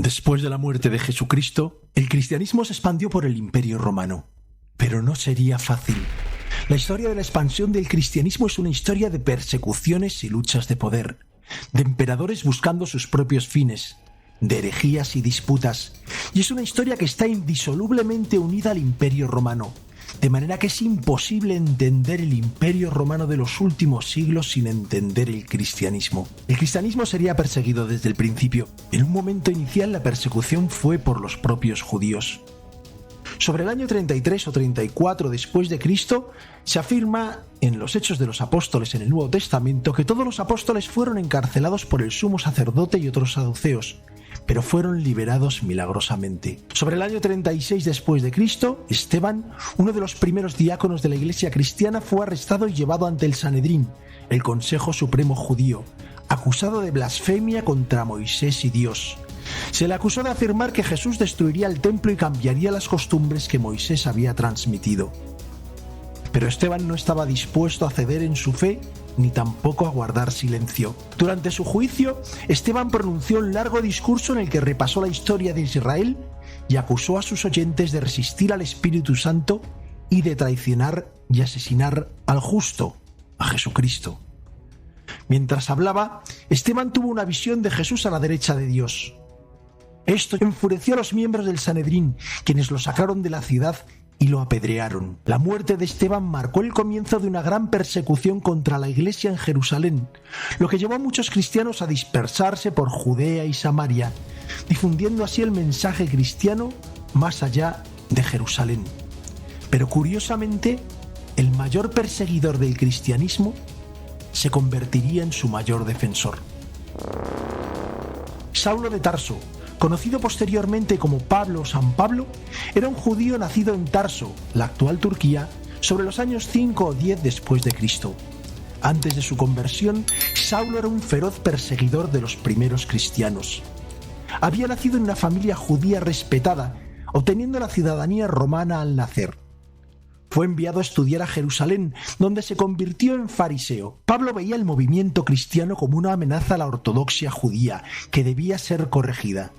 Después de la muerte de Jesucristo, el cristianismo se expandió por el Imperio Romano. Pero no sería fácil. La historia de la expansión del cristianismo es una historia de persecuciones y luchas de poder, de emperadores buscando sus propios fines, de herejías y disputas, y es una historia que está indisolublemente unida al Imperio Romano, de manera que es imposible entender el Imperio Romano de los últimos siglos sin entender el cristianismo. El cristianismo sería perseguido desde el principio. En un momento inicial la persecución fue por los propios judíos. Sobre el año 33 o 34 después de Cristo, se afirma en los Hechos de los Apóstoles en el Nuevo Testamento que todos los apóstoles fueron encarcelados por el sumo sacerdote y otros saduceos, pero fueron liberados milagrosamente. Sobre el año 36 después de Cristo, Esteban, uno de los primeros diáconos de la Iglesia cristiana, fue arrestado y llevado ante el Sanedrín, el Consejo Supremo Judío, acusado de blasfemia contra Moisés y Dios. Se le acusó de afirmar que Jesús destruiría el templo y cambiaría las costumbres que Moisés había transmitido. Pero Esteban no estaba dispuesto a ceder en su fe ni tampoco a guardar silencio. Durante su juicio, Esteban pronunció un largo discurso en el que repasó la historia de Israel y acusó a sus oyentes de resistir al Espíritu Santo y de traicionar y asesinar al justo, a Jesucristo. Mientras hablaba, Esteban tuvo una visión de Jesús a la derecha de Dios. Esto enfureció a los miembros del Sanedrín, quienes lo sacaron de la ciudad y lo apedrearon. La muerte de Esteban marcó el comienzo de una gran persecución contra la Iglesia en Jerusalén, lo que llevó a muchos cristianos a dispersarse por Judea y Samaria, difundiendo así el mensaje cristiano más allá de Jerusalén. Pero curiosamente, el mayor perseguidor del cristianismo se convertiría en su mayor defensor. Saulo de Tarso, conocido posteriormente como Pablo o San Pablo, era un judío nacido en Tarso, la actual Turquía, sobre los años 5 o 10 después de Cristo. Antes de su conversión, Saulo era un feroz perseguidor de los primeros cristianos. Había nacido en una familia judía respetada, obteniendo la ciudadanía romana al nacer. Fue enviado a estudiar a Jerusalén, donde se convirtió en fariseo. Pablo veía el movimiento cristiano como una amenaza a la ortodoxia judía, que debía ser corregida.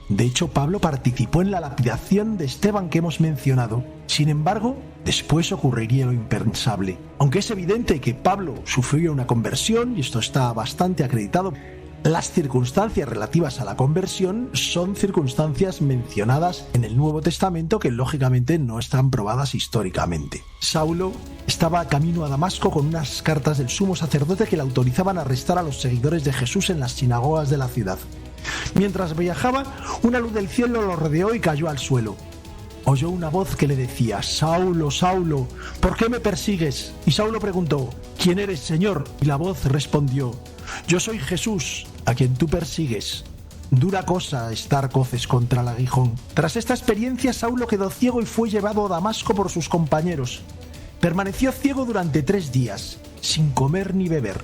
De hecho, Pablo participó en la lapidación de Esteban que hemos mencionado. Sin embargo, después ocurriría lo impensable. Aunque es evidente que Pablo sufrió una conversión, y esto está bastante acreditado, las circunstancias relativas a la conversión son circunstancias mencionadas en el Nuevo Testamento que lógicamente no están probadas históricamente. Saulo estaba camino a Damasco con unas cartas del sumo sacerdote que le autorizaban a arrestar a los seguidores de Jesús en las sinagogas de la ciudad. Mientras viajaba, una luz del cielo lo rodeó y cayó al suelo. Oyó una voz que le decía: «Saulo, Saulo, ¿por qué me persigues?» Y Saulo preguntó: «¿Quién eres, Señor?» Y la voz respondió: «Yo soy Jesús, a quien tú persigues. Dura cosa estar coces contra el aguijón». Tras esta experiencia, Saulo quedó ciego y fue llevado a Damasco por sus compañeros. Permaneció ciego durante 3 días, sin comer ni beber.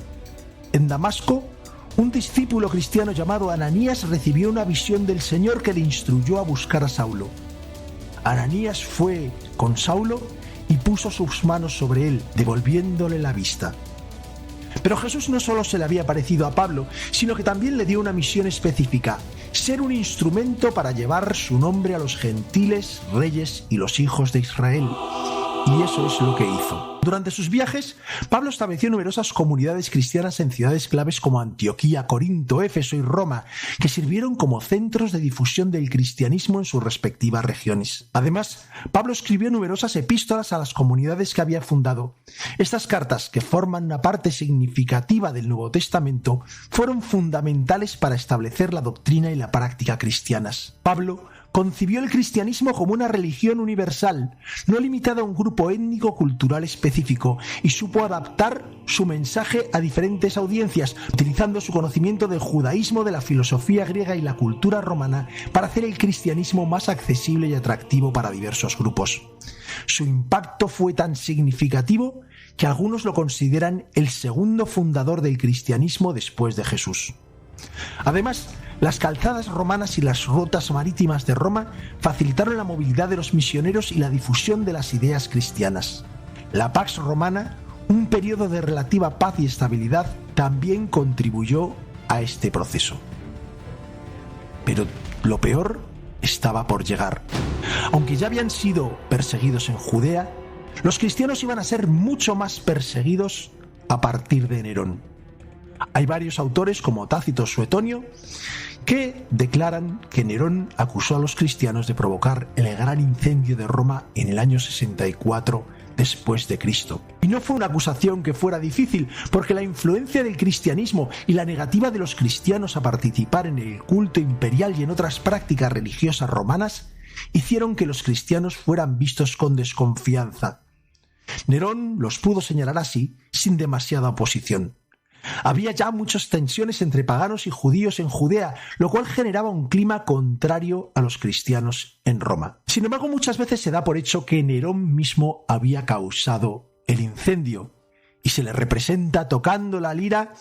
En Damasco, un discípulo cristiano llamado Ananías recibió una visión del Señor que le instruyó a buscar a Saulo. Ananías fue con Saulo y puso sus manos sobre él, devolviéndole la vista. Pero Jesús no solo se le había parecido a Pablo, sino que también le dio una misión específica: ser un instrumento para llevar su nombre a los gentiles, reyes y los hijos de Israel. Y eso es lo que hizo. Durante sus viajes, Pablo estableció numerosas comunidades cristianas en ciudades claves como Antioquía, Corinto, Éfeso y Roma, que sirvieron como centros de difusión del cristianismo en sus respectivas regiones. Además, Pablo escribió numerosas epístolas a las comunidades que había fundado. Estas cartas, que forman una parte significativa del Nuevo Testamento, fueron fundamentales para establecer la doctrina y la práctica cristianas. Pablo concibió el cristianismo como una religión universal, no limitada a un grupo étnico-cultural específico, y supo adaptar su mensaje a diferentes audiencias, utilizando su conocimiento del judaísmo, de la filosofía griega y la cultura romana para hacer el cristianismo más accesible y atractivo para diversos grupos. Su impacto fue tan significativo que algunos lo consideran el segundo fundador del cristianismo después de Jesús. Además, las calzadas romanas y las rutas marítimas de Roma facilitaron la movilidad de los misioneros y la difusión de las ideas cristianas. La Pax Romana, un periodo de relativa paz y estabilidad, también contribuyó a este proceso. Pero Lo peor estaba por llegar. Aunque ya habían sido perseguidos en Judea, los cristianos iban a ser mucho más perseguidos a partir de Nerón. Hay varios autores, como Tácito Suetonio, que declaran que Nerón acusó a los cristianos de provocar el gran incendio de Roma en el año 64 después de Cristo. Y no fue una acusación que fuera difícil, porque la influencia del cristianismo y la negativa de los cristianos a participar en el culto imperial y en otras prácticas religiosas romanas hicieron que los cristianos fueran vistos con desconfianza. Nerón los pudo señalar así, sin demasiada oposición. Había ya muchas tensiones entre paganos y judíos en Judea, lo cual generaba un clima contrario a los cristianos en Roma. Sin embargo, muchas veces se da por hecho que Nerón mismo había causado el incendio y se le representa tocando la lira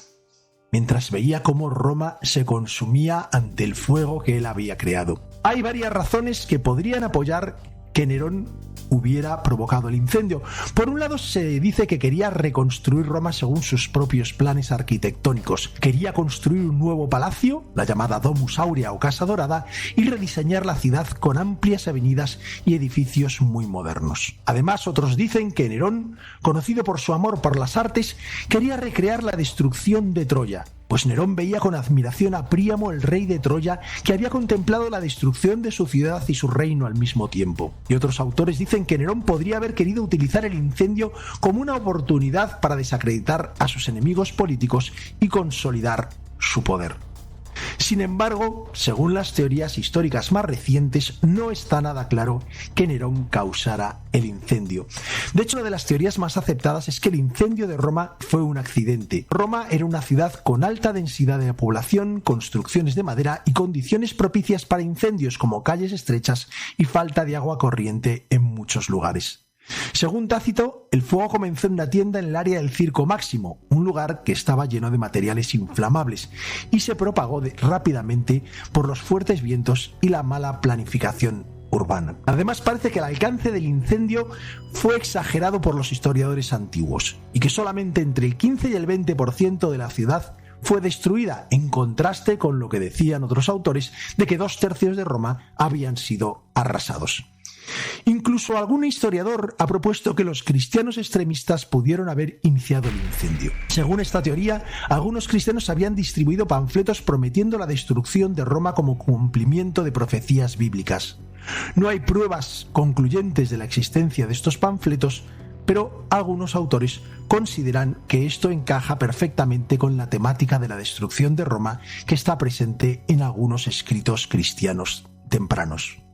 mientras veía cómo Roma se consumía ante el fuego que él había creado. Hay varias razones que podrían apoyar que Nerón hubiera provocado el incendio. Por un lado, se dice que quería reconstruir Roma según sus propios planes arquitectónicos. Quería construir un nuevo palacio, la llamada Domus Aurea o Casa Dorada, y rediseñar la ciudad con amplias avenidas y edificios muy modernos. Además, otros dicen que Nerón, conocido por su amor por las artes, quería recrear la destrucción de Troya, pues Nerón veía con admiración a Príamo, el rey de Troya, que había contemplado la destrucción de su ciudad y su reino al mismo tiempo. Y otros autores dicen que Nerón podría haber querido utilizar el incendio como una oportunidad para desacreditar a sus enemigos políticos y consolidar su poder. Sin embargo, según las teorías históricas más recientes, no está nada claro que Nerón causara el incendio. De hecho, una de las teorías más aceptadas es que el incendio de Roma fue un accidente. Roma era una ciudad con alta densidad de población, construcciones de madera y condiciones propicias para incendios como calles estrechas y falta de agua corriente en muchos lugares. Según Tácito, el fuego comenzó en una tienda en el área del Circo Máximo, un lugar que estaba lleno de materiales inflamables, y se propagó rápidamente por los fuertes vientos y la mala planificación urbana. Además, parece que el alcance del incendio fue exagerado por los historiadores antiguos, y que solamente entre el 15 y el 20% de la ciudad fue destruida, en contraste con lo que decían otros autores de que 2/3 de Roma habían sido arrasados. Incluso algún historiador ha propuesto que los cristianos extremistas pudieron haber iniciado el incendio. Según esta teoría, algunos cristianos habían distribuido panfletos prometiendo la destrucción de Roma como cumplimiento de profecías bíblicas. No hay pruebas concluyentes de la existencia de estos panfletos, pero algunos autores consideran que esto encaja perfectamente con la temática de la destrucción de Roma que está presente en algunos escritos cristianos tempranos.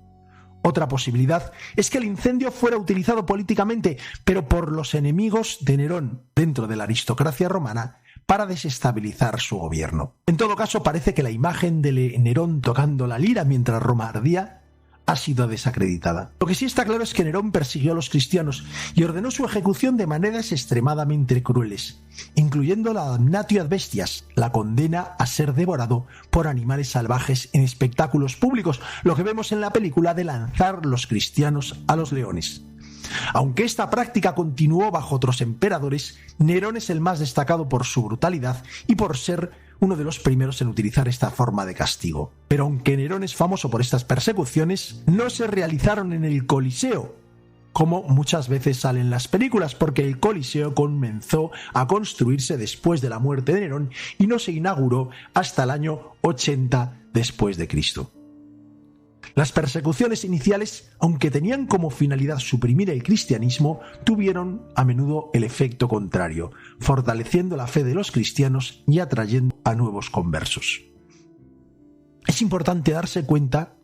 Otra posibilidad es que el incendio fuera utilizado políticamente, pero por los enemigos de Nerón dentro de la aristocracia romana para desestabilizar su gobierno. En todo caso, parece que la imagen de Nerón tocando la lira mientras Roma ardía ha sido desacreditada. Lo que sí está claro es que Nerón persiguió a los cristianos y ordenó su ejecución de maneras extremadamente crueles, incluyendo la damnatio ad bestias, la condena a ser devorado por animales salvajes en espectáculos públicos, lo que vemos en la película de lanzar los cristianos a los leones. Aunque esta práctica continuó bajo otros emperadores, Nerón es el más destacado por su brutalidad y por ser uno de los primeros en utilizar esta forma de castigo. Pero aunque Nerón es famoso por estas persecuciones, no se realizaron en el Coliseo, como muchas veces sale en las películas, porque el Coliseo comenzó a construirse después de la muerte de Nerón y no se inauguró hasta el año 80 después de Cristo. Las persecuciones iniciales, aunque tenían como finalidad suprimir el cristianismo, tuvieron a menudo el efecto contrario, fortaleciendo la fe de los cristianos y atrayendo a nuevos conversos. Es importante darse cuenta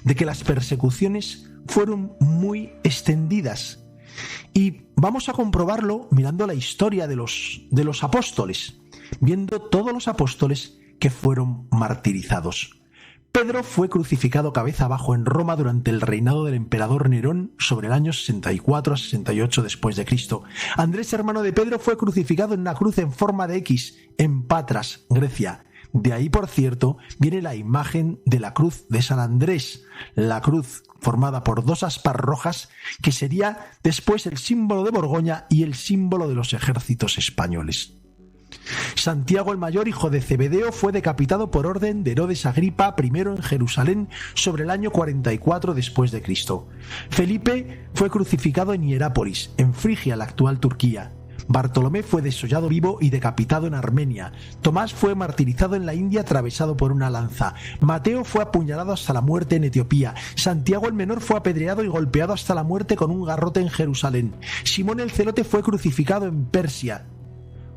de que las persecuciones fueron muy extendidas y vamos a comprobarlo mirando la historia de los apóstoles, viendo todos los apóstoles que fueron martirizados. Pedro fue crucificado cabeza abajo en Roma durante el reinado del emperador Nerón sobre el año 64 a 68 después de Cristo. Andrés, hermano de Pedro, fue crucificado en una cruz en forma de X en Patras, Grecia. De ahí, por cierto, viene la imagen de la cruz de San Andrés, la cruz formada por dos aspas rojas, que sería después el símbolo de Borgoña y el símbolo de los ejércitos españoles. Santiago el Mayor, hijo de Zebedeo, fue decapitado por orden de Herodes Agripa I en Jerusalén sobre el año 44 después de Cristo. Felipe fue crucificado en Hierápolis, en Frigia, la actual Turquía. Bartolomé fue desollado vivo y decapitado en Armenia. Tomás fue martirizado en la India atravesado por una lanza. Mateo fue apuñalado hasta la muerte en Etiopía. Santiago el Menor fue apedreado y golpeado hasta la muerte con un garrote en Jerusalén. Simón el Celote fue crucificado en Persia.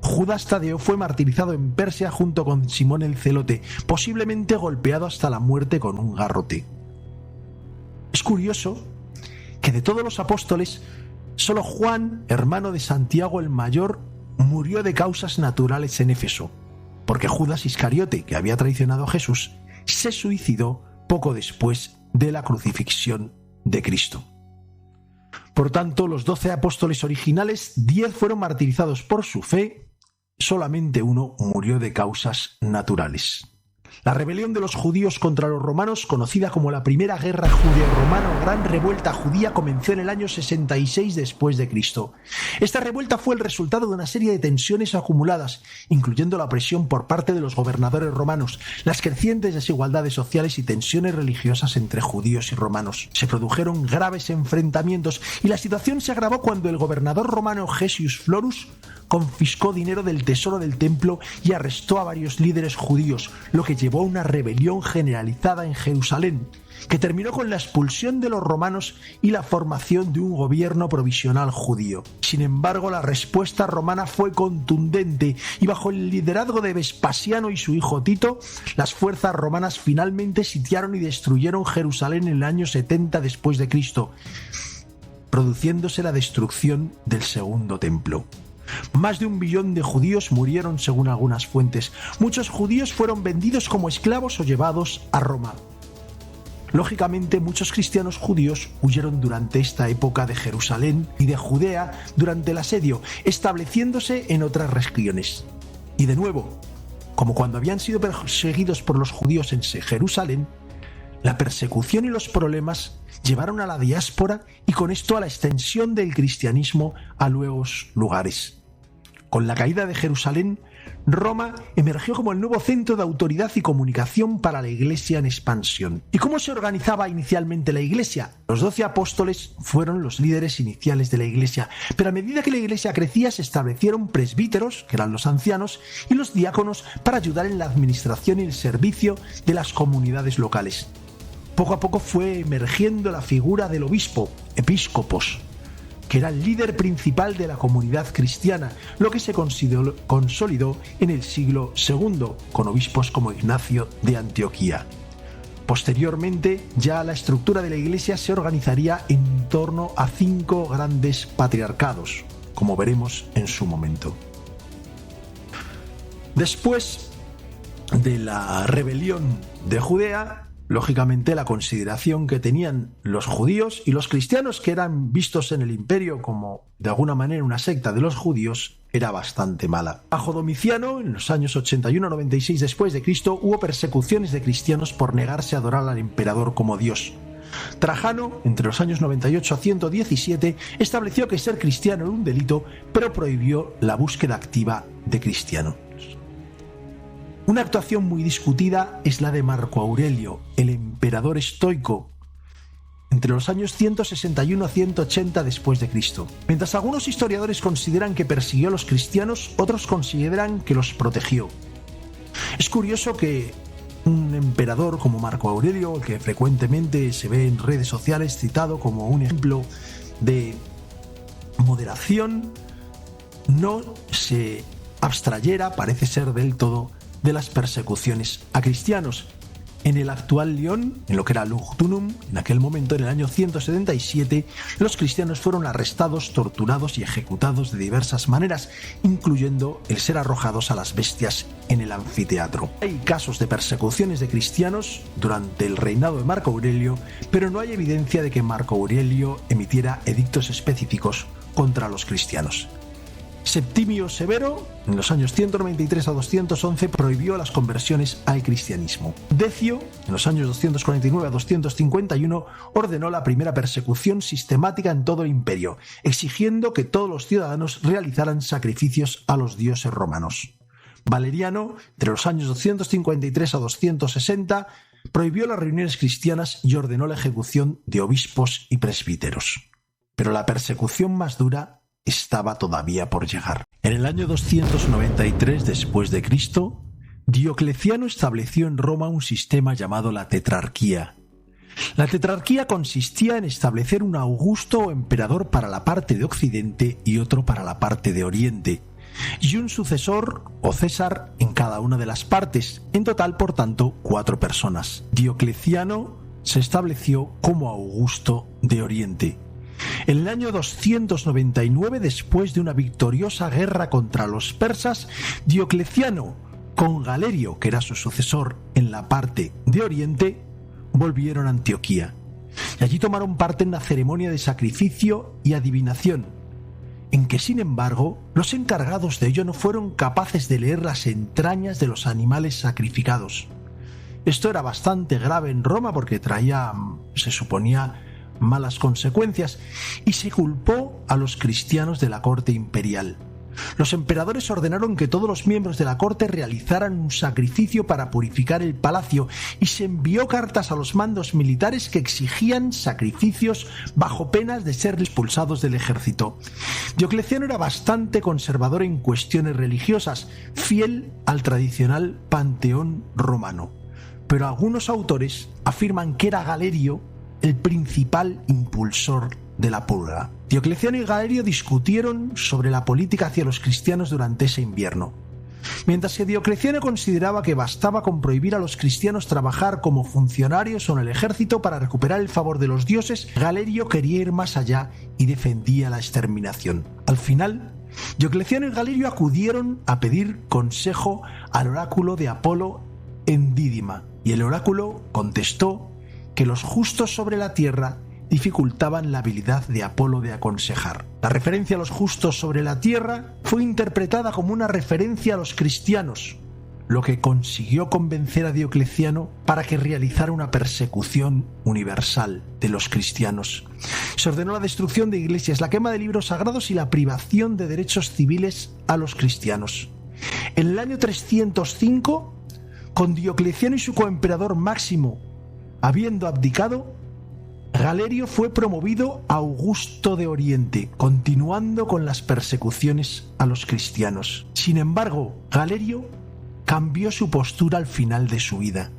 Judas Tadeo fue martirizado en Persia junto con Simón el Celote, posiblemente golpeado hasta la muerte con un garrote. Es curioso que de todos los apóstoles, solo Juan, hermano de Santiago el Mayor, murió de causas naturales en Éfeso, porque Judas Iscariote, que había traicionado a Jesús, se suicidó poco después de la crucifixión de Cristo. Por tanto, los 12 apóstoles originales, 10 fueron martirizados por su fe, solamente uno murió de causas naturales. La rebelión de los judíos contra los romanos, conocida como la Primera Guerra Judeo-Romana o Gran Revuelta Judía, comenzó en el año 66 después de Cristo. Esta revuelta fue el resultado de una serie de tensiones acumuladas, incluyendo la presión por parte de los gobernadores romanos, las crecientes desigualdades sociales y tensiones religiosas entre judíos y romanos. Se produjeron graves enfrentamientos y la situación se agravó cuando el gobernador romano Gessius Florus confiscó dinero del tesoro del templo y arrestó a varios líderes judíos, lo que llevó a una rebelión generalizada en Jerusalén, que terminó con la expulsión de los romanos y la formación de un gobierno provisional judío. Sin embargo, la respuesta romana fue contundente y bajo el liderazgo de Vespasiano y su hijo Tito, las fuerzas romanas finalmente sitiaron y destruyeron Jerusalén en el año 70 después de Cristo, produciéndose la destrucción del segundo templo. Más de 1 billón de judíos murieron según algunas fuentes. Muchos judíos fueron vendidos como esclavos o llevados a Roma. Lógicamente, muchos cristianos judíos huyeron durante esta época de Jerusalén y de Judea durante el asedio, estableciéndose en otras regiones. Y de nuevo, como cuando habían sido perseguidos por los judíos en Jerusalén, la persecución y los problemas llevaron a la diáspora y con esto a la extensión del cristianismo a nuevos lugares. Con la caída de Jerusalén, Roma emergió como el nuevo centro de autoridad y comunicación para la Iglesia en expansión. ¿Y cómo se organizaba inicialmente la Iglesia? Los 12 apóstoles fueron los líderes iniciales de la Iglesia, pero a medida que la Iglesia crecía se establecieron presbíteros, que eran los ancianos, y los diáconos para ayudar en la administración y el servicio de las comunidades locales. Poco a poco fue emergiendo la figura del obispo, episcopos, que era el líder principal de la comunidad cristiana, lo que se consolidó en el siglo II, con obispos como Ignacio de Antioquía. Posteriormente, ya la estructura de la Iglesia se organizaría en torno a 5 grandes patriarcados, como veremos en su momento. Después de la rebelión de Judea, lógicamente la consideración que tenían los judíos y los cristianos, que eran vistos en el imperio como de alguna manera una secta de los judíos, era bastante mala. Bajo Domiciano, en los años 81-96 después de Cristo, hubo persecuciones de cristianos por negarse a adorar al emperador como Dios. Trajano, entre los años 98 a 117, estableció que ser cristiano era un delito, pero prohibió la búsqueda activa de cristianos. Una actuación muy discutida es la de Marco Aurelio, el emperador estoico, entre los años 161 a 180 después de Cristo. Mientras algunos historiadores consideran que persiguió a los cristianos, otros consideran que los protegió. Es curioso que un emperador como Marco Aurelio, que frecuentemente se ve en redes sociales citado como un ejemplo de moderación, no se abstrayera, parece ser del todo, de las persecuciones a cristianos. En el actual Lyon, en lo que era Lugdunum, en aquel momento, en el año 177, los cristianos fueron arrestados, torturados y ejecutados de diversas maneras, incluyendo el ser arrojados a las bestias en el anfiteatro. Hay casos de persecuciones de cristianos durante el reinado de Marco Aurelio, pero no hay evidencia de que Marco Aurelio emitiera edictos específicos contra los cristianos. Septimio Severo, en los años 193 a 211, prohibió las conversiones al cristianismo. Decio, en los años 249 a 251, ordenó la primera persecución sistemática en todo el imperio, exigiendo que todos los ciudadanos realizaran sacrificios a los dioses romanos. Valeriano, entre los años 253 a 260, prohibió las reuniones cristianas y ordenó la ejecución de obispos y presbíteros. Pero la persecución más dura estaba todavía por llegar. En el año 293 después de Cristo, Diocleciano estableció en Roma un sistema llamado la tetrarquía. La tetrarquía consistía en establecer un augusto o emperador para la parte de Occidente y otro para la parte de Oriente, y un sucesor o César en cada una de las partes, en total, por tanto, 4 personas. Diocleciano se estableció como augusto de Oriente. En el año 299, después de una victoriosa guerra contra los persas, Diocleciano, con Galerio, que era su sucesor en la parte de Oriente, volvieron a Antioquía. Y allí tomaron parte en la ceremonia de sacrificio y adivinación, en que, sin embargo, los encargados de ello no fueron capaces de leer las entrañas de los animales sacrificados. Esto era bastante grave en Roma porque traía, se suponía, malas consecuencias, y se culpó a los cristianos de la corte imperial. Los emperadores ordenaron que todos los miembros de la corte realizaran un sacrificio para purificar el palacio, y se envió cartas a los mandos militares que exigían sacrificios bajo penas de ser expulsados del ejército. Diocleciano era bastante conservador en cuestiones religiosas, fiel al tradicional panteón romano, pero algunos autores afirman que era Galerio el principal impulsor de la purga. Diocleciano y Galerio discutieron sobre la política hacia los cristianos durante ese invierno. Mientras que Diocleciano consideraba que bastaba con prohibir a los cristianos trabajar como funcionarios o en el ejército para recuperar el favor de los dioses, Galerio quería ir más allá y defendía la exterminación. Al final, Diocleciano y Galerio acudieron a pedir consejo al oráculo de Apolo en Dídima, y el oráculo contestó que los justos sobre la tierra dificultaban la habilidad de Apolo de aconsejar. La referencia a los justos sobre la tierra fue interpretada como una referencia a los cristianos, lo que consiguió convencer a Diocleciano para que realizara una persecución universal de los cristianos. Se ordenó la destrucción de iglesias, la quema de libros sagrados y la privación de derechos civiles a los cristianos. En el año 305, con Diocleciano y su coemperador Máximo habiendo abdicado, Galerio fue promovido a Augusto de Oriente, continuando con las persecuciones a los cristianos. Sin embargo, Galerio cambió su postura al final de su vida.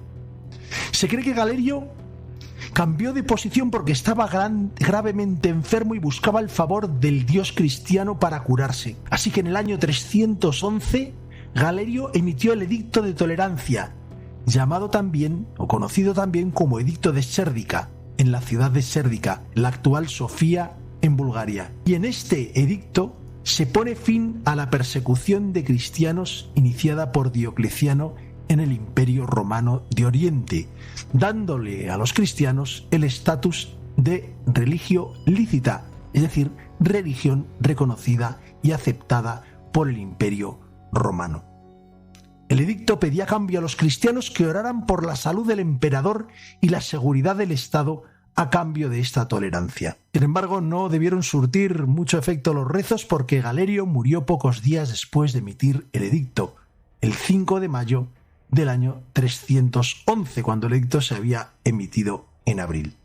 Se cree que Galerio cambió de posición porque estaba gravemente enfermo y buscaba el favor del dios cristiano para curarse. Así que en el año 311, Galerio emitió el Edicto de Tolerancia, llamado también, o conocido también como Edicto de Sérdica, en la ciudad de Sérdica, la actual Sofía, en Bulgaria. Y en este edicto se pone fin a la persecución de cristianos iniciada por Diocleciano en el Imperio Romano de Oriente, dándole a los cristianos el estatus de religio lícita, es decir, religión reconocida y aceptada por el Imperio Romano. El edicto pedía a cambio a los cristianos que oraran por la salud del emperador y la seguridad del Estado a cambio de esta tolerancia. Sin embargo, no debieron surtir mucho efecto los rezos porque Galerio murió pocos días después de emitir el edicto, el 5 de mayo del año 311, cuando el edicto se había emitido en abril.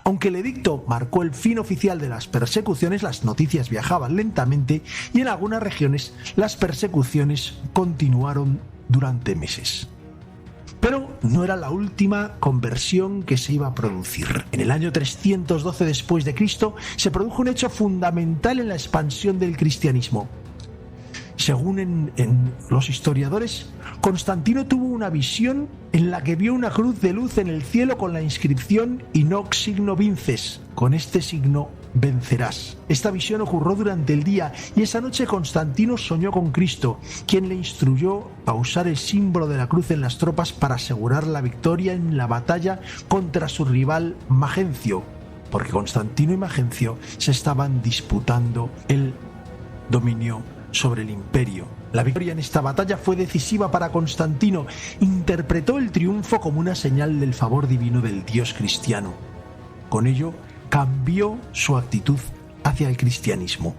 Aunque el edicto marcó el fin oficial de las persecuciones, las noticias viajaban lentamente y en algunas regiones las persecuciones continuaron durante meses. Pero no era la última conversión que se iba a producir. En el año 312 después de Cristo se produjo un hecho fundamental en la expansión del cristianismo. Según en los historiadores, Constantino tuvo una visión en la que vio una cruz de luz en el cielo con la inscripción "In hoc signo vinces", con este signo vencerás. Esta visión ocurrió durante el día y esa noche Constantino soñó con Cristo, quien le instruyó a usar el símbolo de la cruz en las tropas para asegurar la victoria en la batalla contra su rival Magencio, porque Constantino y Magencio se estaban disputando el dominio sobre el imperio. La victoria en esta batalla fue decisiva para Constantino. Interpretó el triunfo como una señal del favor divino del Dios cristiano. Con ello, cambió su actitud hacia el cristianismo.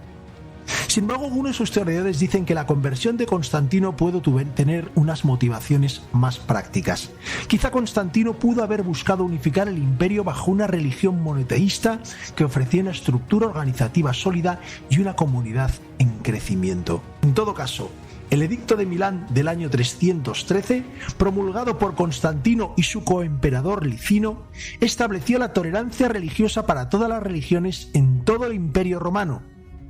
Sin embargo, algunos historiadores dicen que la conversión de Constantino pudo tener unas motivaciones más prácticas. Quizá Constantino pudo haber buscado unificar el imperio bajo una religión monoteísta que ofrecía una estructura organizativa sólida y una comunidad en crecimiento. En todo caso, el Edicto de Milán del año 313, promulgado por Constantino y su coemperador Licino, estableció la tolerancia religiosa para todas las religiones en todo el Imperio Romano,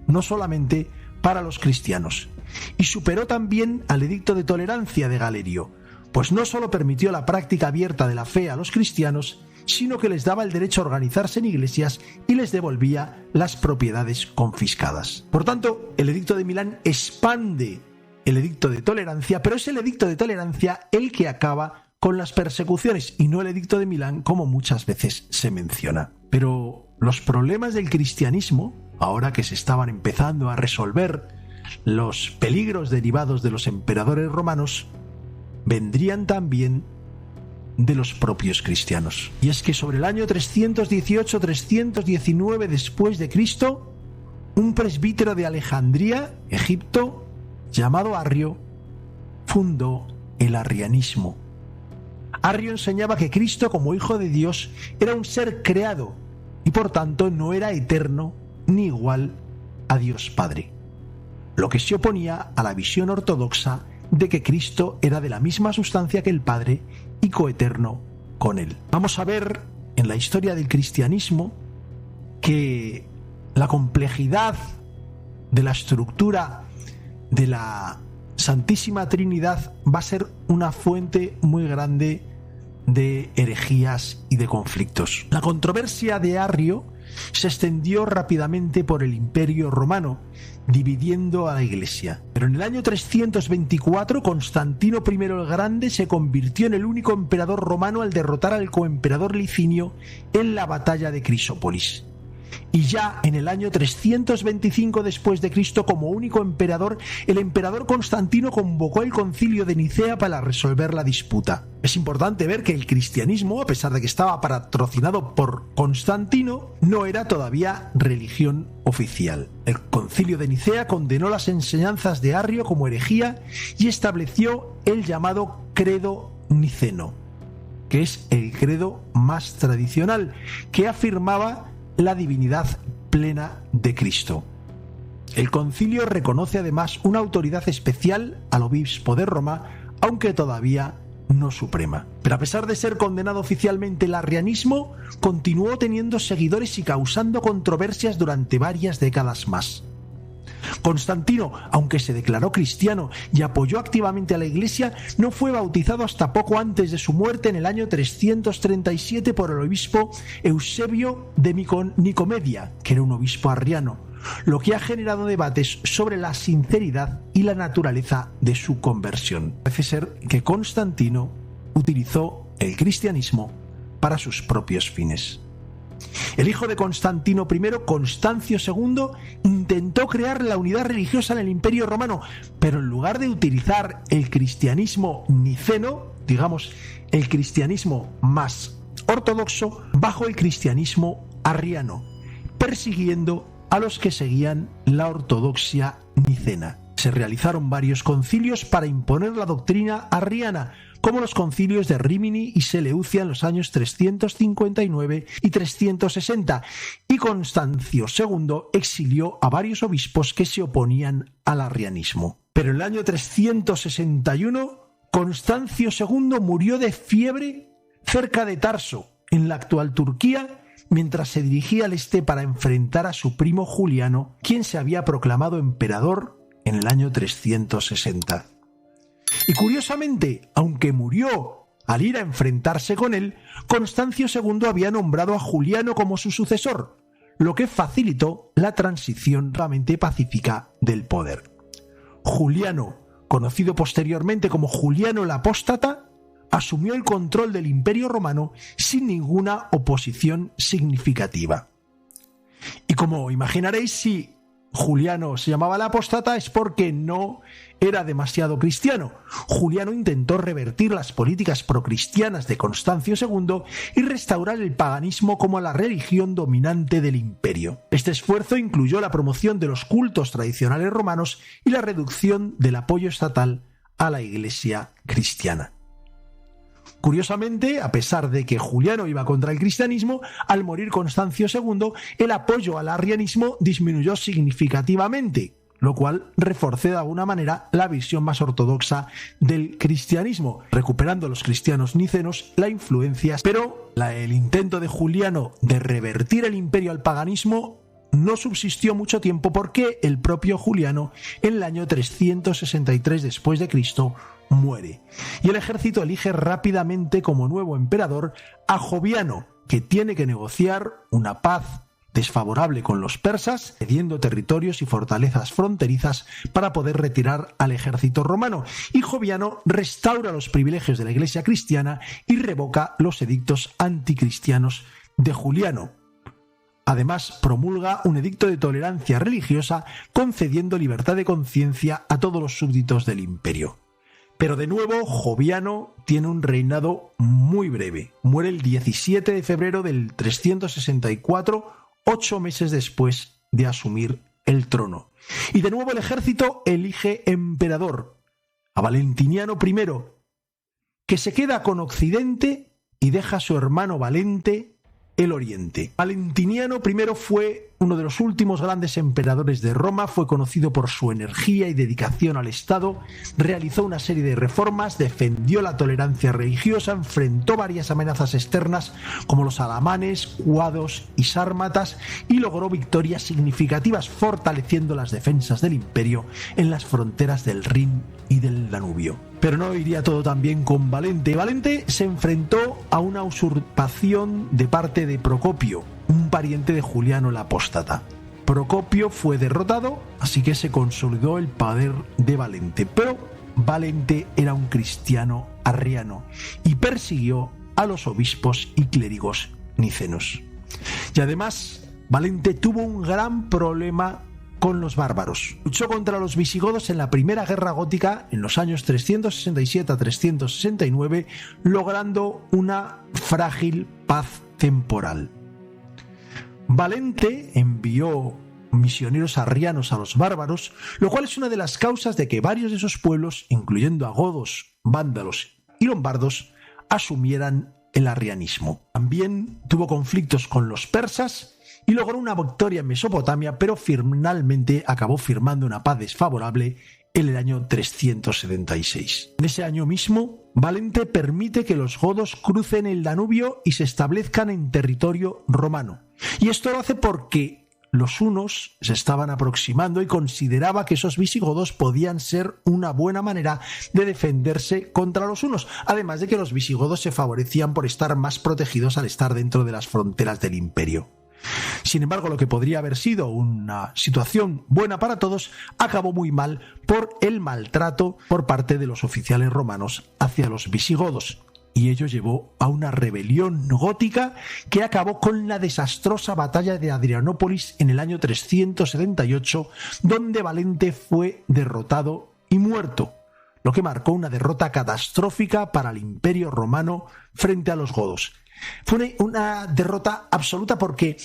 no solamente para los cristianos, y superó también al Edicto de Tolerancia de Galerio, pues no solo permitió la práctica abierta de la fe a los cristianos, sino que les daba el derecho a organizarse en iglesias y les devolvía las propiedades confiscadas. Por tanto, el Edicto de Milán expande el Edicto de Tolerancia, pero es el Edicto de Tolerancia el que acaba con las persecuciones y no el Edicto de Milán, como muchas veces se menciona. Pero los problemas del cristianismo, ahora que se estaban empezando a resolver los peligros derivados de los emperadores romanos, vendrían también de los propios cristianos. Y es que sobre el año 318-319 después de Cristo, un presbítero de Alejandría, Egipto, llamado Arrio, fundó el arrianismo. Arrio enseñaba que Cristo, como Hijo de Dios, era un ser creado y por tanto no era eterno ni igual a Dios Padre, lo que se oponía a la visión ortodoxa de que Cristo era de la misma sustancia que el Padre y coeterno con él. Vamos a ver en la historia del cristianismo que la complejidad de la estructura de la Santísima Trinidad va a ser una fuente muy grande de herejías y de conflictos. La controversia de Arrio se extendió rápidamente por el Imperio Romano, dividiendo a la Iglesia. Pero en el año 324, Constantino I el Grande se convirtió en el único emperador romano al derrotar al coemperador Licinio en la batalla de Crisópolis. Y ya en el año 325 después de Cristo, como único emperador, el emperador Constantino convocó el concilio de Nicea para resolver la disputa. Es importante ver que el cristianismo, a pesar de que estaba patrocinado por Constantino, no era todavía religión oficial. El concilio de Nicea condenó las enseñanzas de Arrio como herejía y estableció el llamado credo niceno, que es el credo más tradicional, que afirmaba la divinidad plena de Cristo. El concilio reconoce además una autoridad especial al obispo de Roma, aunque todavía no suprema. Pero a pesar de ser condenado oficialmente, el arrianismo continuó teniendo seguidores y causando controversias durante varias décadas más. Constantino, aunque se declaró cristiano y apoyó activamente a la Iglesia, no fue bautizado hasta poco antes de su muerte en el año 337 por el obispo Eusebio de Nicomedia, que era un obispo arriano, lo que ha generado debates sobre la sinceridad y la naturaleza de su conversión. Parece ser que Constantino utilizó el cristianismo para sus propios fines. El hijo de Constantino I, Constancio II, intentó crear la unidad religiosa en el Imperio Romano, pero en lugar de utilizar el cristianismo niceno, digamos el cristianismo más ortodoxo, bajo el cristianismo arriano, persiguiendo a los que seguían la ortodoxia nicena. Se realizaron varios concilios para imponer la doctrina arriana, como los concilios de Rímini y Seleucia en los años 359 y 360, y Constancio II exilió a varios obispos que se oponían al arrianismo. Pero en el año 361, Constancio II murió de fiebre cerca de Tarso, en la actual Turquía, mientras se dirigía al este para enfrentar a su primo Juliano, quien se había proclamado emperador en el año 360. Y curiosamente, aunque murió al ir a enfrentarse con él, Constancio II había nombrado a Juliano como su sucesor, lo que facilitó la transición realmente pacífica del poder. Juliano, conocido posteriormente como Juliano el Apóstata, asumió el control del Imperio Romano sin ninguna oposición significativa. Y como imaginaréis, si Juliano se llamaba el apóstata es porque no era demasiado cristiano. Juliano intentó revertir las políticas procristianas de Constancio II y restaurar el paganismo como la religión dominante del imperio. Este esfuerzo incluyó la promoción de los cultos tradicionales romanos y la reducción del apoyo estatal a la Iglesia cristiana. Curiosamente, a pesar de que Juliano iba contra el cristianismo, al morir Constancio II, el apoyo al arrianismo disminuyó significativamente, lo cual reforzó de alguna manera la visión más ortodoxa del cristianismo, recuperando a los cristianos nicenos la influencia. Pero el intento de Juliano de revertir el imperio al paganismo no subsistió mucho tiempo porque el propio Juliano, en el año 363 después de Cristo, muere. Y el ejército elige rápidamente como nuevo emperador a Joviano, que tiene que negociar una paz desfavorable con los persas, cediendo territorios y fortalezas fronterizas para poder retirar al ejército romano. Y Joviano restaura los privilegios de la Iglesia cristiana y revoca los edictos anticristianos de Juliano. Además, promulga un edicto de tolerancia religiosa, concediendo libertad de conciencia a todos los súbditos del imperio. Pero de nuevo, Joviano tiene un reinado muy breve. Muere el 17 de febrero del 364, 8 meses después de asumir el trono. Y de nuevo el ejército elige emperador a Valentiniano I, que se queda con Occidente y deja a su hermano Valente el Oriente. Valentiniano I fue uno de los últimos grandes emperadores de Roma, fue conocido por su energía y dedicación al Estado, realizó una serie de reformas, defendió la tolerancia religiosa, enfrentó varias amenazas externas como los alamanes, cuados y sármatas y logró victorias significativas fortaleciendo las defensas del imperio en las fronteras del Rin y del Danubio. Pero no iría todo tan bien con Valente. Valente se enfrentó a una usurpación de parte de Procopio, un pariente de Juliano el apóstata. Procopio fue derrotado, así que se consolidó el poder de Valente. Pero Valente era un cristiano arriano y persiguió a los obispos y clérigos nicenos. Y además, Valente tuvo un gran problema con los bárbaros. Luchó contra los visigodos en la Primera Guerra Gótica en los años 367 a 369, logrando una frágil paz temporal. Valente envió misioneros arrianos a los bárbaros, lo cual es una de las causas de que varios de esos pueblos, incluyendo a godos, vándalos y lombardos, asumieran el arrianismo. También tuvo conflictos con los persas y logró una victoria en Mesopotamia, pero finalmente acabó firmando una paz desfavorable en el año 376. En ese año mismo, Valente permite que los godos crucen el Danubio y se establezcan en territorio romano. Y esto lo hace porque los hunos se estaban aproximando y consideraba que esos visigodos podían ser una buena manera de defenderse contra los hunos, además de que los visigodos se favorecían por estar más protegidos al estar dentro de las fronteras del imperio. Sin embargo, lo que podría haber sido una situación buena para todos acabó muy mal por el maltrato por parte de los oficiales romanos hacia los visigodos, y ello llevó a una rebelión gótica que acabó con la desastrosa batalla de Adrianópolis en el año 378, donde Valente fue derrotado y muerto, lo que marcó una derrota catastrófica para el imperio romano frente a los godos. Fue una derrota absoluta porque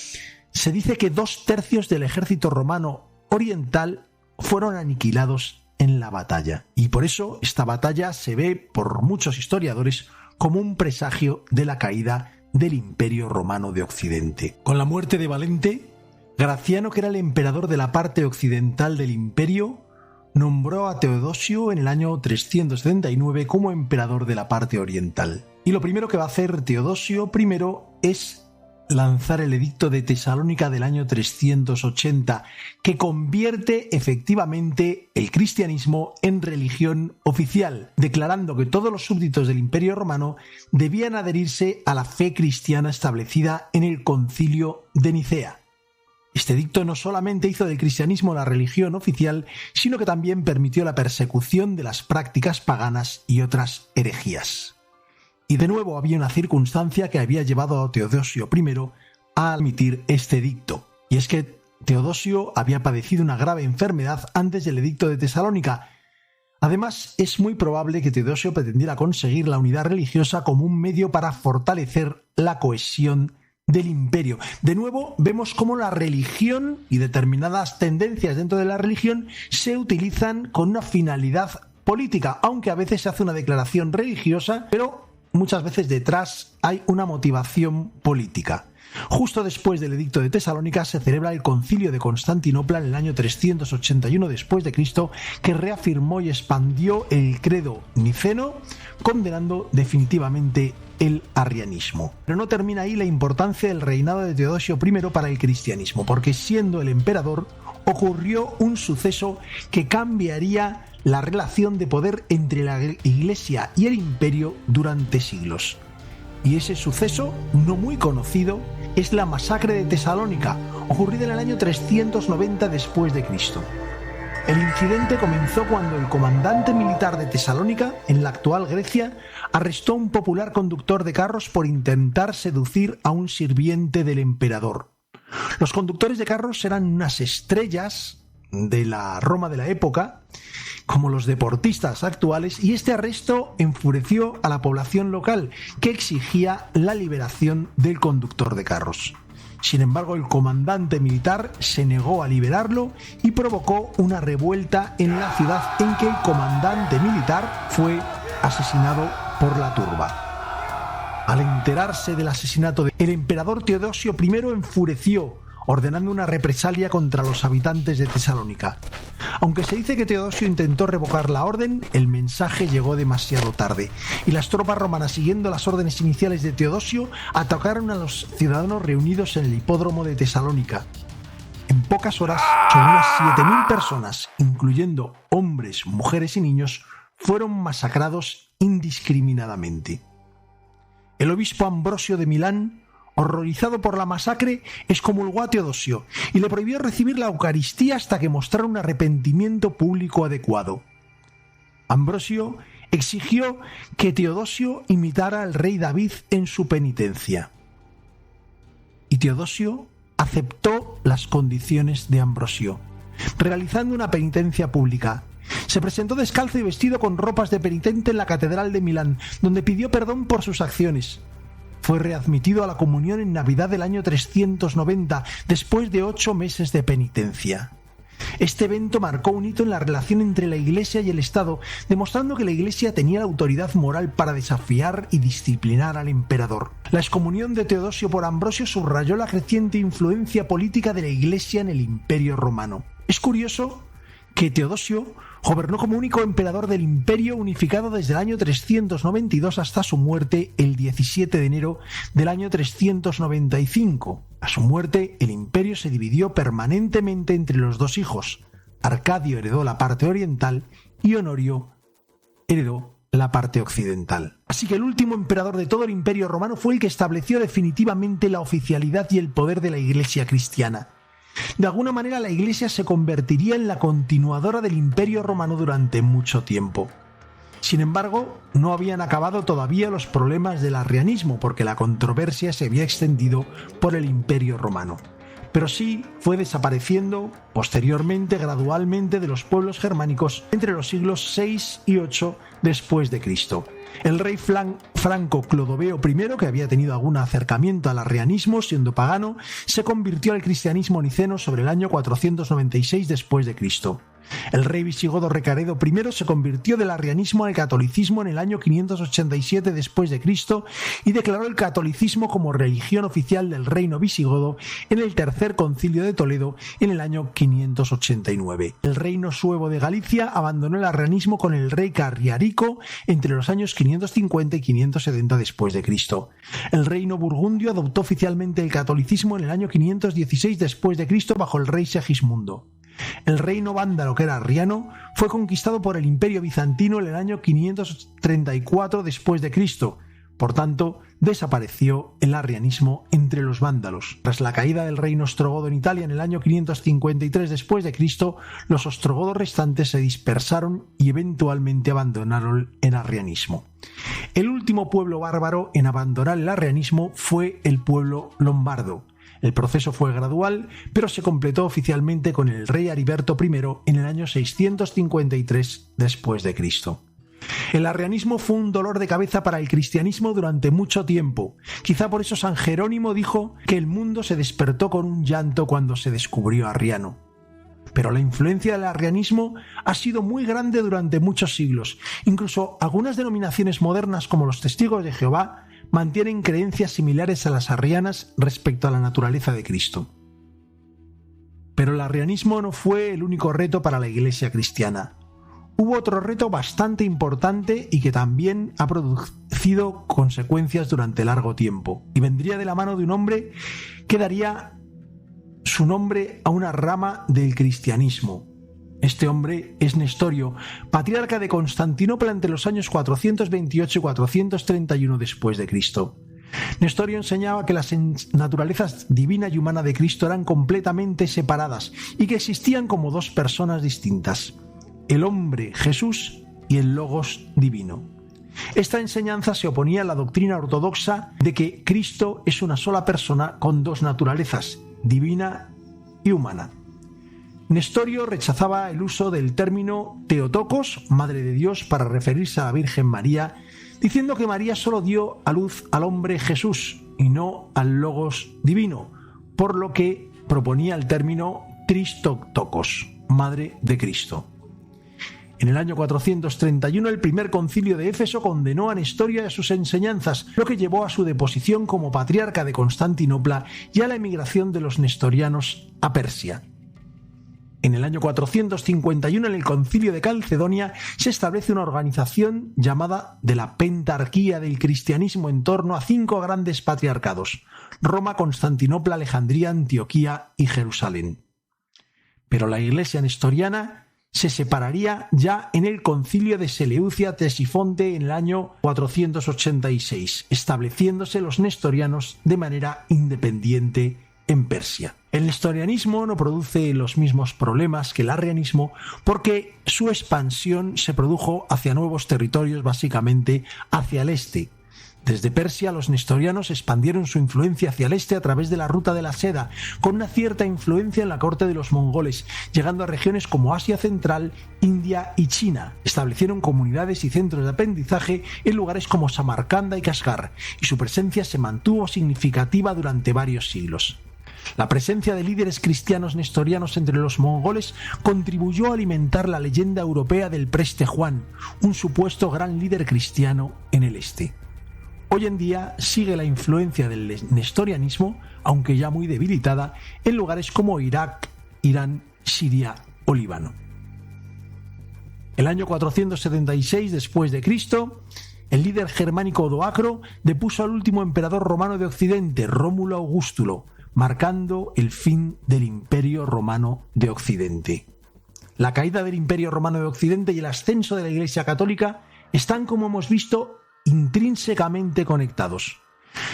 se dice que 2/3 del ejército romano oriental fueron aniquilados en la batalla. Y por eso esta batalla se ve por muchos historiadores como un presagio de la caída del Imperio Romano de Occidente. Con la muerte de Valente, Graciano, que era el emperador de la parte occidental del imperio, nombró a Teodosio en el año 379 como emperador de la parte oriental. Y lo primero que va a hacer Teodosio I es lanzar el edicto de Tesalónica del año 380, que convierte efectivamente el cristianismo en religión oficial, declarando que todos los súbditos del Imperio Romano debían adherirse a la fe cristiana establecida en el Concilio de Nicea. Este edicto no solamente hizo del cristianismo la religión oficial, sino que también permitió la persecución de las prácticas paganas y otras herejías. Y de nuevo había una circunstancia que había llevado a Teodosio I a emitir este edicto, y es que Teodosio había padecido una grave enfermedad antes del edicto de Tesalónica. Además, es muy probable que Teodosio pretendiera conseguir la unidad religiosa como un medio para fortalecer la cohesión del imperio. De nuevo, vemos cómo la religión y determinadas tendencias dentro de la religión se utilizan con una finalidad política, aunque a veces se hace una declaración religiosa, pero muchas veces detrás hay una motivación política. Justo después del edicto de Tesalónica se celebra el Concilio de Constantinopla en el año 381 después de Cristo, que reafirmó y expandió el credo niceno, condenando definitivamente el arrianismo. Pero no termina ahí la importancia del reinado de Teodosio I para el cristianismo, porque siendo el emperador ocurrió un suceso que cambiaría la relación de poder entre la Iglesia y el imperio durante siglos. Y ese suceso, no muy conocido, es la masacre de Tesalónica, ocurrida en el año 390 después de Cristo. El incidente comenzó cuando el comandante militar de Tesalónica, en la actual Grecia, arrestó a un popular conductor de carros por intentar seducir a un sirviente del emperador. Los conductores de carros eran unas estrellas de la Roma de la época, como los deportistas actuales, y este arresto enfureció a la población local, que exigía la liberación del conductor de carros. Sin embargo, el comandante militar se negó a liberarlo y provocó una revuelta en la ciudad, en que el comandante militar fue asesinado por la turba. Al enterarse del asesinato, el emperador Teodosio I enfureció, ordenando una represalia contra los habitantes de Tesalónica. Aunque se dice que Teodosio intentó revocar la orden, el mensaje llegó demasiado tarde, y las tropas romanas, siguiendo las órdenes iniciales de Teodosio, atacaron a los ciudadanos reunidos en el hipódromo de Tesalónica. En pocas horas, sobre unas 7.000 personas, incluyendo hombres, mujeres y niños, fueron masacrados indiscriminadamente. El obispo Ambrosio de Milán, horrorizado por la masacre, excomulgó a Teodosio y le prohibió recibir la Eucaristía hasta que mostrara un arrepentimiento público adecuado. Ambrosio exigió que Teodosio imitara al rey David en su penitencia. Y Teodosio aceptó las condiciones de Ambrosio, realizando una penitencia pública. Se presentó descalzo y vestido con ropas de penitente en la catedral de Milán, donde pidió perdón por sus acciones. Fue readmitido a la comunión en Navidad del año 390, después de 8 meses de penitencia. Este evento marcó un hito en la relación entre la Iglesia y el Estado, demostrando que la Iglesia tenía la autoridad moral para desafiar y disciplinar al emperador. La excomunión de Teodosio por Ambrosio subrayó la creciente influencia política de la Iglesia en el Imperio Romano. Es curioso que Teodosio gobernó como único emperador del imperio unificado desde el año 392 hasta su muerte el 17 de enero del año 395. A su muerte, el imperio se dividió permanentemente entre los dos hijos. Arcadio heredó la parte oriental y Honorio heredó la parte occidental. Así que el último emperador de todo el imperio romano fue el que estableció definitivamente la oficialidad y el poder de la Iglesia cristiana. De alguna manera, la Iglesia se convertiría en la continuadora del Imperio Romano durante mucho tiempo. Sin embargo, no habían acabado todavía los problemas del arrianismo, porque la controversia se había extendido por el Imperio Romano. Pero sí fue desapareciendo posteriormente, gradualmente, de los pueblos germánicos entre los siglos VI y VIII después de Cristo. El rey franco Clodoveo I, que había tenido algún acercamiento al arrianismo siendo pagano, se convirtió al cristianismo niceno sobre el año 496 después de Cristo. El rey visigodo Recaredo I se convirtió del arrianismo al catolicismo en el año 587 después de Cristo y declaró el catolicismo como religión oficial del reino visigodo en el Tercer Concilio de Toledo en el año 589. El reino suevo de Galicia abandonó el arrianismo con el rey Carriarico entre los años 550 y 570 después de Cristo. El reino burgundio adoptó oficialmente el catolicismo en el año 516 después de Cristo bajo el rey Segismundo. El reino vándalo, que era arriano, fue conquistado por el Imperio bizantino en el año 534 después de Cristo. Por tanto, desapareció el arrianismo entre los vándalos. Tras la caída del reino ostrogodo en Italia en el año 553 después de Cristo, los ostrogodos restantes se dispersaron y eventualmente abandonaron el arrianismo. El último pueblo bárbaro en abandonar el arrianismo fue el pueblo lombardo. El proceso fue gradual, pero se completó oficialmente con el rey Heriberto I en el año 653 después de Cristo. El arrianismo fue un dolor de cabeza para el cristianismo durante mucho tiempo. Quizá por eso San Jerónimo dijo que el mundo se despertó con un llanto cuando se descubrió Arriano. Pero la influencia del arrianismo ha sido muy grande durante muchos siglos. Incluso algunas denominaciones modernas como los Testigos de Jehová mantienen creencias similares a las arrianas respecto a la naturaleza de Cristo. Pero el arrianismo no fue el único reto para la Iglesia cristiana. Hubo otro reto bastante importante y que también ha producido consecuencias durante largo tiempo, y vendría de la mano de un hombre que daría su nombre a una rama del cristianismo. Este hombre es Nestorio, patriarca de Constantinopla entre los años 428 y 431 después de Cristo. Nestorio enseñaba que las naturalezas divina y humana de Cristo eran completamente separadas y que existían como dos personas distintas: el hombre Jesús y el Logos divino. Esta enseñanza se oponía a la doctrina ortodoxa de que Cristo es una sola persona con dos naturalezas, divina y humana. Nestorio rechazaba el uso del término Theotokos, Madre de Dios, para referirse a la Virgen María, diciendo que María solo dio a luz al hombre Jesús y no al Logos divino, por lo que proponía el término Tristotokos, Madre de Cristo. En el año 431 el primer concilio de Éfeso condenó a Nestorio y a sus enseñanzas, lo que llevó a su deposición como patriarca de Constantinopla y a la emigración de los nestorianos a Persia. En el año 451, en el concilio de Calcedonia, se establece una organización llamada de la Pentarquía del cristianismo en torno a 5 grandes patriarcados: Roma, Constantinopla, Alejandría, Antioquía y Jerusalén. Pero la iglesia nestoriana se separaría ya en el concilio de Seleucia-Ctesifonte en el año 486, estableciéndose los nestorianos de manera independiente en Persia. El nestorianismo no produce los mismos problemas que el arrianismo porque su expansión se produjo hacia nuevos territorios, básicamente hacia el este. Desde Persia, los nestorianos expandieron su influencia hacia el este a través de la ruta de la seda, con una cierta influencia en la corte de los mongoles, llegando a regiones como Asia Central, India y China. Establecieron comunidades y centros de aprendizaje en lugares como Samarcanda y Kashgar, y su presencia se mantuvo significativa durante varios siglos. La presencia de líderes cristianos nestorianos entre los mongoles contribuyó a alimentar la leyenda europea del Preste Juan, un supuesto gran líder cristiano en el este. Hoy en día sigue la influencia del nestorianismo, aunque ya muy debilitada, en lugares como Irak, Irán, Siria o Líbano. El año 476 después de Cristo, el líder germánico Odoacro depuso al último emperador romano de Occidente, Rómulo Augustulo, marcando el fin del Imperio Romano de Occidente. La caída del Imperio Romano de Occidente y el ascenso de la Iglesia Católica están, como hemos visto, intrínsecamente conectados.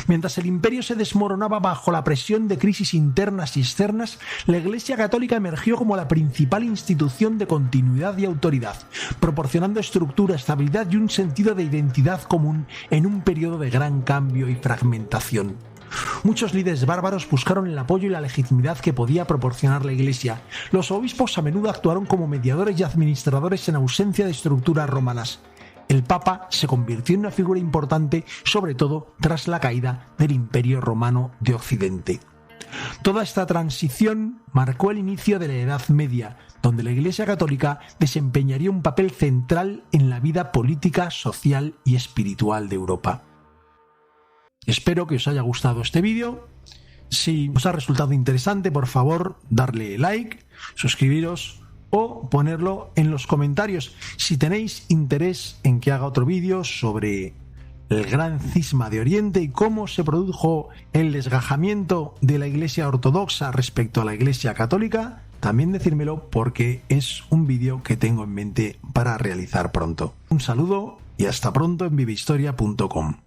Mientras el imperio se desmoronaba bajo la presión de crisis internas y externas, la Iglesia Católica emergió como la principal institución de continuidad y autoridad, proporcionando estructura, estabilidad y un sentido de identidad común en un periodo de gran cambio y fragmentación. Muchos líderes bárbaros buscaron el apoyo y la legitimidad que podía proporcionar la Iglesia. Los obispos a menudo actuaron como mediadores y administradores en ausencia de estructuras romanas. El Papa se convirtió en una figura importante, sobre todo tras la caída del Imperio Romano de Occidente. Toda esta transición marcó el inicio de la Edad Media, donde la Iglesia Católica desempeñaría un papel central en la vida política, social y espiritual de Europa. Espero que os haya gustado este vídeo. Si os ha resultado interesante, por favor, darle like, suscribiros o ponerlo en los comentarios. Si tenéis interés en que haga otro vídeo sobre el gran cisma de Oriente y cómo se produjo el desgajamiento de la Iglesia Ortodoxa respecto a la Iglesia Católica, también decírmelo porque es un vídeo que tengo en mente para realizar pronto. Un saludo y hasta pronto en vivehistoria.com.